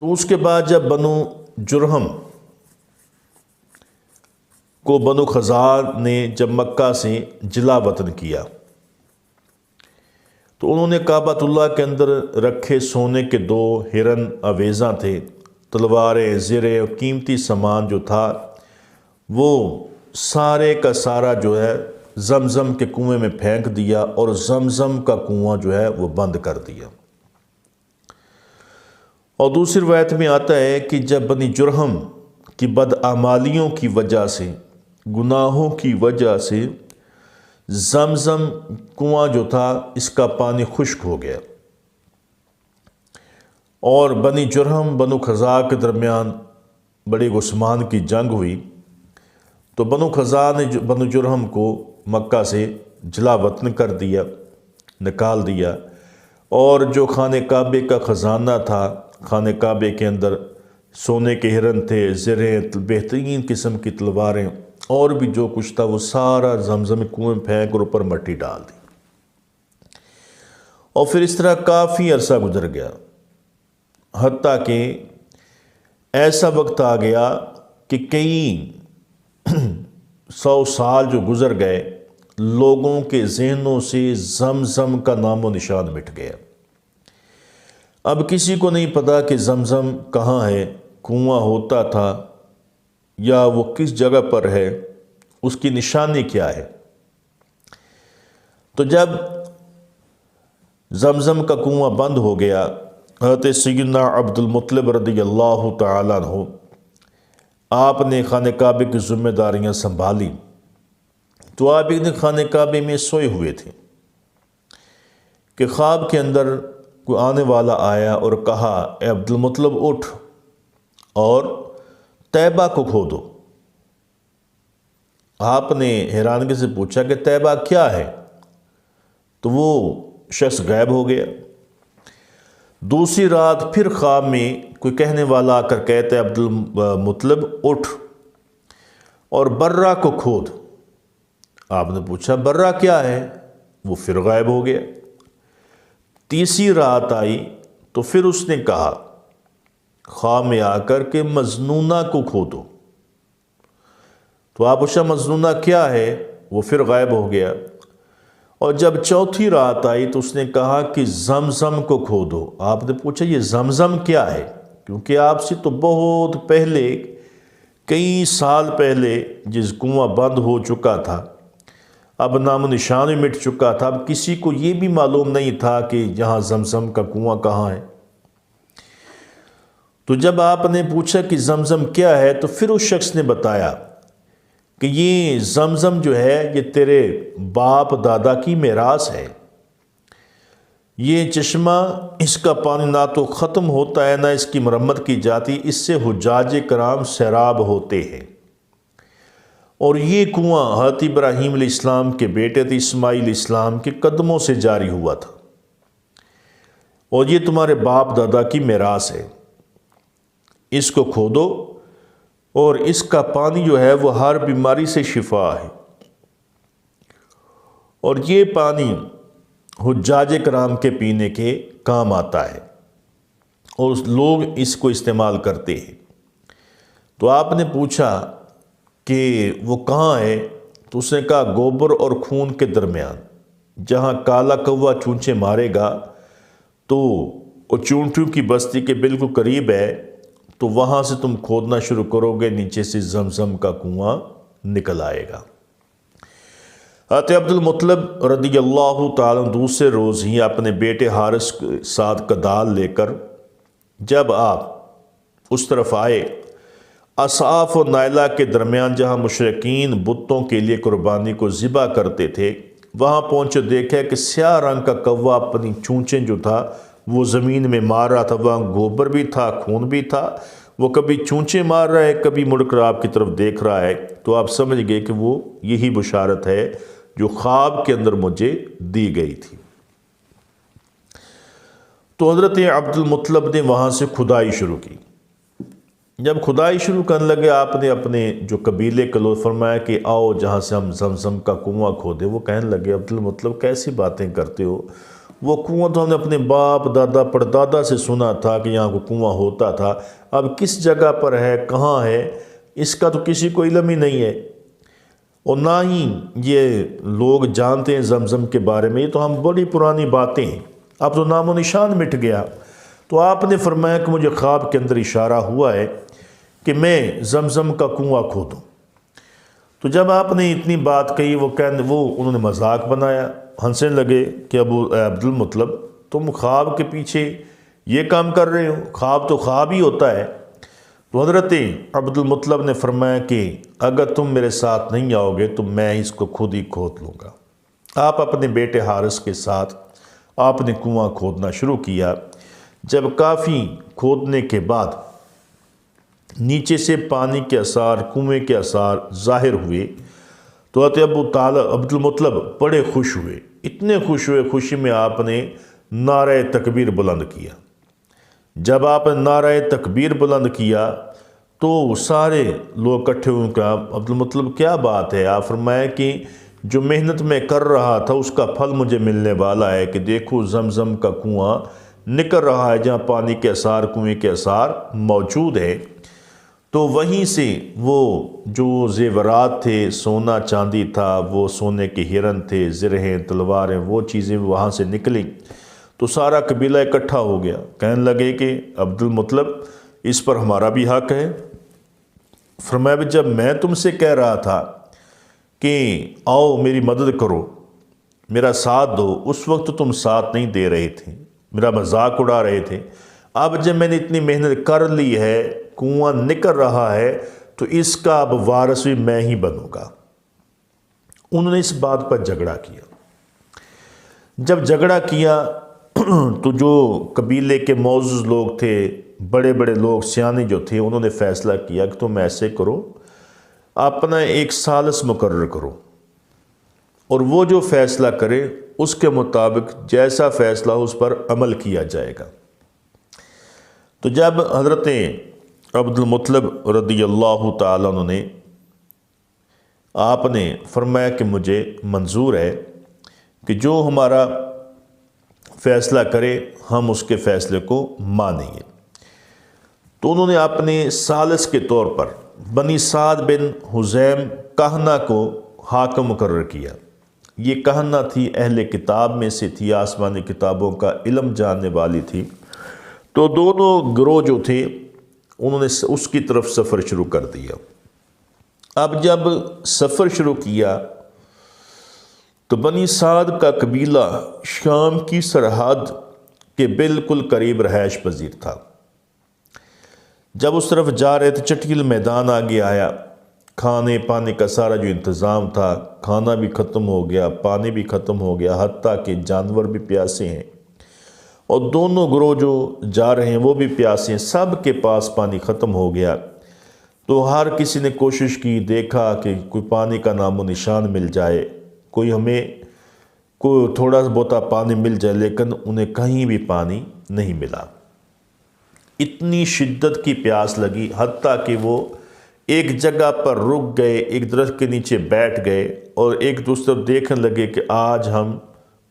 تو اس کے بعد جب بنو جرہم کو بنو خزاعہ نے جب مکہ سے جلا وطن کیا تو انہوں نے کعبۃ اللہ کے اندر رکھے سونے کے 2 ہرن آویزاں تھے، تلواریں، زریں اور قیمتی سامان جو تھا وہ سارے کا سارا جو ہے زمزم کے کنویں میں پھینک دیا اور زمزم کا کنواں جو ہے وہ بند کر دیا۔ اور دوسری روایت میں آتا ہے کہ جب بنی جرہم کی بدعمالیوں کی وجہ سے، گناہوں کی وجہ سے زمزم کنواں جو تھا اس کا پانی خشک ہو گیا اور بنی جرہم بنو خزاعہ کے درمیان بڑی گسمان کی جنگ ہوئی، تو بنو خزاعہ نے بنو جرہم کو مکہ سے جلا وطن کر دیا، نکال دیا، اور جو خانہ کعبے کا خزانہ تھا، خانہ کعبے کے اندر سونے کے ہرن تھے، زریں، بہترین قسم کی تلواریں اور بھی جو کچھ تھا وہ سارا زمزم کنویں میں پھینک اور اوپر مٹی ڈال دی۔ اور پھر اس طرح کافی عرصہ گزر گیا، حتیٰ کہ ایسا وقت آ گیا کہ کئی 100 سال جو گزر گئے، لوگوں کے ذہنوں سے زمزم کا نام و نشان مٹ گیا۔ اب کسی کو نہیں پتا کہ زمزم کہاں ہے، کنواں ہوتا تھا یا وہ کس جگہ پر ہے، اس کی نشانی کیا ہے۔ تو جب زمزم کا کنواں بند ہو گیا، حضرت سیدنا عبد المطلب رضی اللہ تعالیٰ عنہ آپ نے خانہ کعبے کی ذمہ داریاں سنبھالی، تو آپ ایک دن خانہ کعبے میں سوئے ہوئے تھے کہ خواب کے اندر کوئی آنے والا آیا اور کہا، اے عبد المطلب اٹھ اور طیبہ کو کھودو۔ آپ نے حیرانگی سے پوچھا کہ طیبہ کیا ہے، تو وہ شخص غائب ہو گیا۔ دوسری رات پھر خواب میں کوئی کہنے والا آ کر کہتے عبد المطلب اٹھ اور برہ کو کھود۔ آپ نے پوچھا برہ کیا ہے، وہ پھر غائب ہو گیا۔ تیسری رات آئی تو پھر اس نے کہا خواب میں آ کر کہ مجنونہ کو کھودو۔ تو آپ پوچھا مجنونہ کیا ہے، وہ پھر غائب ہو گیا۔ اور جب چوتھی رات آئی تو اس نے کہا کہ زمزم کو کھودو۔ آپ نے پوچھا یہ زمزم کیا ہے، کیونکہ آپ سے تو بہت پہلے، کئی سال پہلے جس کنواں بند ہو چکا تھا، اب نام و نشان بھی مٹ چکا تھا، اب کسی کو یہ بھی معلوم نہیں تھا کہ یہاں زمزم کا کنواں کہاں ہے۔ تو جب آپ نے پوچھا کہ زمزم کیا ہے تو پھر اس شخص نے بتایا کہ یہ زمزم جو ہے یہ تیرے باپ دادا کی میراث ہے، یہ چشمہ اس کا پانی نہ تو ختم ہوتا ہے نہ اس کی مرمت کی جاتی، اس سے حجاج کرام سیراب ہوتے ہیں، اور یہ کنواں حضرت ابراہیم علیہ السلام کے بیٹے تھے اسماعیل علیہ السلام کے قدموں سے جاری ہوا تھا، اور یہ تمہارے باپ دادا کی میراث ہے، اس کو کھودو اور اس کا پانی جو ہے وہ ہر بیماری سے شفا ہے، اور یہ پانی حجاج کرام کے پینے کے کام آتا ہے اور لوگ اس کو استعمال کرتے ہیں۔ تو آپ نے پوچھا کہ وہ کہاں ہے، تو اس نے کہا گوبر اور خون کے درمیان، جہاں کالا کوا چونچے مارے گا تو وہ چونٹیوں کی بستی کے بالکل قریب ہے، تو وہاں سے تم کھودنا شروع کرو گے، نیچے سے زمزم کا کنواں نکل آئے گا۔ حضرت عبد المطلب رضی اللہ تعالیٰ دوسرے روز ہی اپنے بیٹے حارث کے ساتھ کدال لے کر جب آپ اس طرف آئے، اصحاف و نائلہ کے درمیان جہاں مشرکین بتوں کے لیے قربانی کو ذبح کرتے تھے، وہاں پہنچے دیکھا کہ سیاہ رنگ کا کوا اپنی چونچیں جو تھا وہ زمین میں مار رہا تھا، وہاں گوبر بھی تھا، خون بھی تھا، وہ کبھی چونچیں مار رہا ہے، کبھی مڑ کر آپ کی طرف دیکھ رہا ہے۔ تو آپ سمجھ گئے کہ وہ یہی بشارت ہے جو خواب کے اندر مجھے دی گئی تھی۔ تو حضرت عبد المطلب نے وہاں سے کھدائی شروع کی۔ جب کھدائی شروع کرنے لگے، آپ نے اپنے جو قبیلے کے لوگ فرمایا کہ آؤ جہاں سے ہم زمزم کا کنواں کھودے۔ وہ کہنے لگے عبد المطلب کیسی باتیں کرتے ہو، وہ کنواں تو ہم نے اپنے باپ دادا پردادا سے سنا تھا کہ یہاں کو کنواں ہوتا تھا، اب کس جگہ پر ہے، کہاں ہے، اس کا تو کسی کو علم ہی نہیں ہے، اور نہ ہی یہ لوگ جانتے ہیں زمزم کے بارے میں، یہ تو ہم بڑی پرانی باتیں ہیں، اب تو نام و نشان مٹ گیا۔ تو آپ نے فرمایا کہ مجھے خواب کے اندر اشارہ ہوا ہے کہ میں زمزم کا کنواں کھودوں۔ تو جب آپ نے اتنی بات کہی، وہ انہوں نے مذاق بنایا، ہنسنے لگے کہ عبد المطلب تم خواب کے پیچھے یہ کام کر رہے ہو، خواب تو خواب ہی ہوتا ہے۔ تو حضرت عبد المطلب نے فرمایا کہ اگر تم میرے ساتھ نہیں آؤ گے تو میں اس کو خود ہی کھود لوں گا۔ آپ اپنے بیٹے حارث کے ساتھ آپ نے کنواں کھودنا شروع کیا۔ جب کافی کھودنے کے بعد نیچے سے پانی کے اثار، کنویں کے اثار ظاہر ہوئے تو حضرت عبد المطلب بڑے خوش ہوئے، اتنے خوش ہوئے، خوشی میں آپ نے نعرہ تکبیر بلند کیا۔ جب آپ نے نعرہ تکبیر بلند کیا تو سارے لوگ اکٹھے ہوئے کہ عبد المطلب کیا بات ہے؟ آپ فرمایا کہ جو محنت میں کر رہا تھا اس کا پھل مجھے ملنے والا ہے، کہ دیکھو زمزم کا کنواں نکل رہا ہے جہاں پانی کے اثار، کنویں کے اثار موجود ہیں۔ تو وہیں سے وہ جو زیورات تھے، سونا چاندی تھا، وہ سونے کے ہرن تھے، زرہیں، تلواریں، وہ چیزیں وہاں سے نکلیں تو سارا قبیلہ اکٹھا ہو گیا، کہنے لگے کہ عبد المطلب اس پر ہمارا بھی حق ہے۔ فرمایا بھی جب میں تم سے کہہ رہا تھا کہ آؤ میری مدد کرو، میرا ساتھ دو، اس وقت تم ساتھ نہیں دے رہے تھے، میرا مذاق اڑا رہے تھے۔ اب جب میں نے اتنی محنت کر لی ہے، کنواں نکل رہا ہے، تو اس کا اب وارث بھی میں ہی بنوں گا۔ انہوں نے اس بات پر جھگڑا کیا۔ جب جھگڑا کیا تو جو قبیلے کے معزز لوگ تھے، بڑے بڑے لوگ، سیانے جو تھے، انہوں نے فیصلہ کیا کہ تم ایسے کرو، اپنا ایک ثالث مقرر کرو، اور وہ جو فیصلہ کرے اس کے مطابق جیسا فیصلہ ہو اس پر عمل کیا جائے گا۔ تو جب حضرت عبد المطلب رضی اللہ تعالیٰ عنہ نے آپ نے فرمایا کہ مجھے منظور ہے کہ جو ہمارا فیصلہ کرے ہم اس کے فیصلے کو مانیں گے، تو انہوں نے اپنے ثالث کے طور پر بنی سعد بن حزیم کہنہ کو حاکم مقرر کیا۔ یہ کہنہ تھی، اہل کتاب میں سے تھی، آسمانی کتابوں کا علم جاننے والی تھی۔ تو دونوں گروہ جو تھے انہوں نے اس کی طرف سفر شروع کر دیا۔ اب جب سفر شروع کیا تو بنی سعد کا قبیلہ شام کی سرحد کے بالکل قریب رہائش پذیر تھا۔ جب اس طرف جا رہے تھے چٹیل میدان آگے آیا، کھانے پانے کا سارا جو انتظام تھا، کھانا بھی ختم ہو گیا، پانی بھی ختم ہو گیا، حتیٰ کہ جانور بھی پیاسے ہیں، اور دونوں گروہ جو جا رہے ہیں وہ بھی پیاسے ہیں، سب کے پاس پانی ختم ہو گیا۔ تو ہر کسی نے کوشش کی، دیکھا کہ کوئی پانی کا نام و نشان مل جائے، کوئی تھوڑا سا بہت پانی مل جائے، لیکن انہیں کہیں بھی پانی نہیں ملا۔ اتنی شدت کی پیاس لگی، حتیٰ کہ وہ ایک جگہ پر رک گئے، ایک درخت کے نیچے بیٹھ گئے اور ایک دوسرے کو دیکھنے لگے کہ آج ہم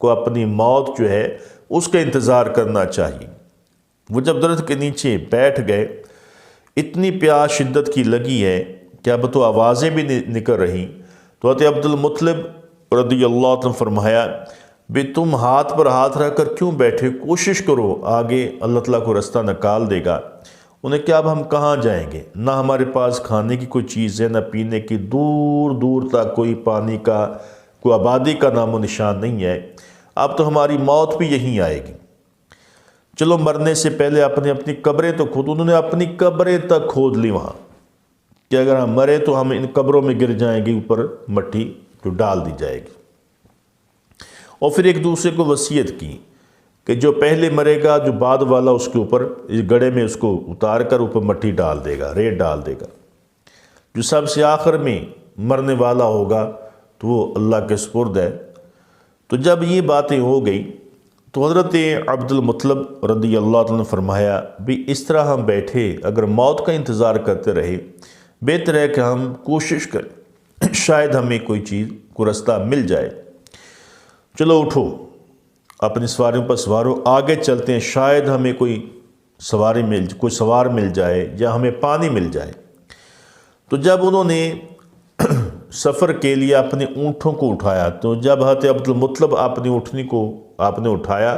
کو اپنی موت جو ہے اس کا انتظار کرنا چاہیے۔ وہ جب درخت کے نیچے بیٹھ گئے، اتنی پیاس شدت کی لگی ہے کہ اب تو آوازیں بھی نکل رہی۔ تو حضرت عبد المطلب رضی اللہ عنہ فرمایا بھی تم ہاتھ پر ہاتھ رکھ کر کیوں بیٹھے، کوشش کرو، آگے اللہ تعالیٰ کو رستہ نکال دے گا۔ انہیں کیا اب ہم کہاں جائیں گے، نہ ہمارے پاس کھانے کی کوئی چیز ہے، نہ پینے کی، دور دور تک کوئی پانی کا، کوئی آبادی کا نام و نشان نہیں ہے، اب تو ہماری موت بھی یہیں آئے گی، چلو مرنے سے پہلے اپنی قبریں تو کھود۔ انہوں نے اپنی قبریں تک کھود لی وہاں کہ اگر ہم مرے تو ہم ان قبروں میں گر جائیں گے، اوپر مٹی جو ڈال دی جائے گی، اور پھر ایک دوسرے کو وصیت کی کہ جو پہلے مرے گا، جو بعد والا اس کے اوپر اس گڑھے میں اس کو اتار کر اوپر مٹی ڈال دے گا، ریت ڈال دے گا، جو سب سے آخر میں مرنے والا ہوگا تو وہ اللہ کے سپرد ہے۔ تو جب یہ باتیں ہو گئی تو حضرت عبد المطلب رضی اللہ عنہ نے فرمایا بھی اس طرح ہم بیٹھے اگر موت کا انتظار کرتے رہے، بہتر ہے کہ ہم کوشش کریں، شاید ہمیں کوئی چیز، کوئی رستہ مل جائے، چلو اٹھو۔ اپنی سواریوں پر سوارو، آگے چلتے ہیں، شاید ہمیں کوئی سوار مل جائے یا ہمیں پانی مل جائے۔ تو جب انہوں نے سفر کے لیے اپنے اونٹوں کو اٹھایا، تو جب حضرت عبدالمطلب اپنی اونٹنی کو آپ نے اٹھایا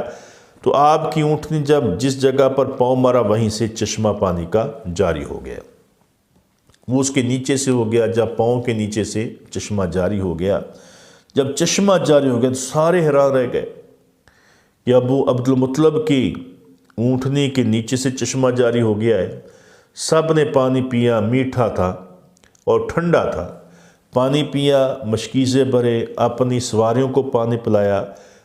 تو آپ کی اونٹنی جب جس جگہ پر پاؤں مارا وہیں سے چشمہ پانی کا جاری ہو گیا۔ وہ اس کے نیچے سے ہو گیا، جب پاؤں کے نیچے سے چشمہ جاری ہو گیا، جب چشمہ جاری ہو گیا تو سارے حیران رہ گئے کہ ابو عبدالمطلب کی اونٹنی کے نیچے سے چشمہ جاری ہو گیا ہے۔ سب نے پانی پیا، میٹھا تھا اور ٹھنڈا تھا۔ پانی پیا، مشکیزیں بھرے، اپنی سواریوں کو پانی پلایا۔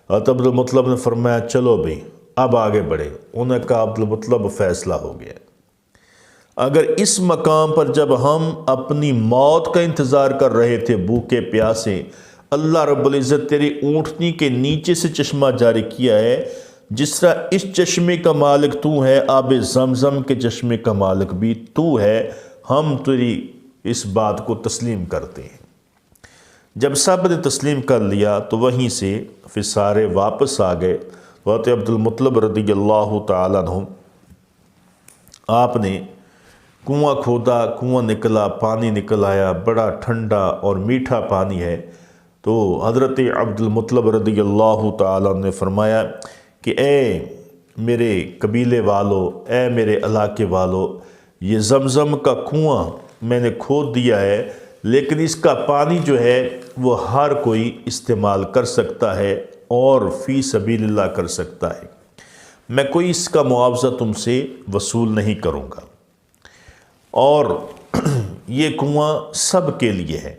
حضرت عبدالمطلب نے فرمایا چلو بھئی اب آگے بڑھے۔ انہوں نے کہا عبدالمطلب فیصلہ ہو گیا۔ اگر اس مقام پر جب ہم اپنی موت کا انتظار کر رہے تھے بھوکے پیاسے، اللہ رب العزت تیری اونٹنی کے نیچے سے چشمہ جاری کیا ہے، جس طرح اس چشمے کا مالک تو ہے، آب زمزم کے چشمے کا مالک بھی تو ہے، ہم تیری اس بات کو تسلیم کرتے ہیں۔ جب سب نے تسلیم کر لیا تو وہیں سے پھر سارے واپس آ گئے۔ حضرت عبدالمطلب رضی اللہ تعالیٰ عنہ آپ نے کنواں کھودا، کنواں نکلا، پانی نکل آیا، بڑا ٹھنڈا اور میٹھا پانی ہے۔ تو حضرت عبدالمطلب رضی اللہ تعالیٰ عنہ نے فرمایا کہ اے میرے قبیلے والو، اے میرے علاقے والو، یہ زمزم کا کنواں میں نے کھود دیا ہے، لیکن اس کا پانی جو ہے وہ ہر کوئی استعمال کر سکتا ہے اور فی سبیل اللہ کر سکتا ہے، میں کوئی اس کا معاوضہ تم سے وصول نہیں کروں گا، اور یہ کنواں سب کے لیے ہے،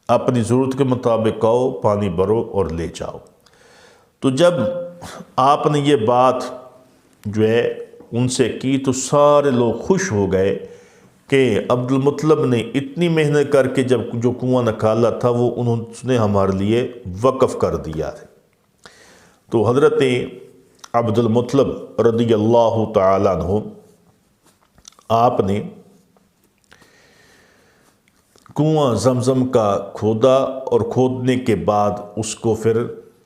اپنی ضرورت کے مطابق آؤ، پانی بھرو اور لے جاؤ۔ تو جب آپ نے یہ بات جو ہے ان سے کی تو سارے لوگ خوش ہو گئے کہ عبدالمطلب نے اتنی محنت کر کے جب جو کنواں نکالا تھا وہ انہوں نے ہمارے لیے وقف کر دیا ہے۔ تو حضرت عبدالمطلب رضی اللہ تعالیٰ عنہ آپ نے کنواں زمزم کا کھودا، اور کھودنے کے بعد اس کو پھر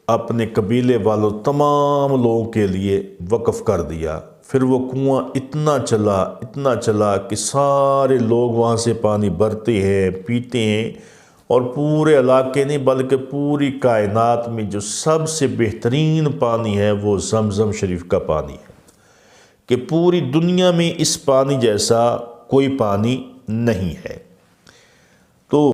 اپنے قبیلے والوں تمام لوگوں کے لیے وقف کر دیا۔ پھر وہ کنواں اتنا چلا کہ سارے لوگ وہاں سے پانی بھرتے ہیں، پیتے ہیں، اور پورے علاقے نہیں بلکہ پوری کائنات میں جو سب سے بہترین پانی ہے وہ زمزم شریف کا پانی ہے، کہ پوری دنیا میں اس پانی جیسا کوئی پانی نہیں ہے۔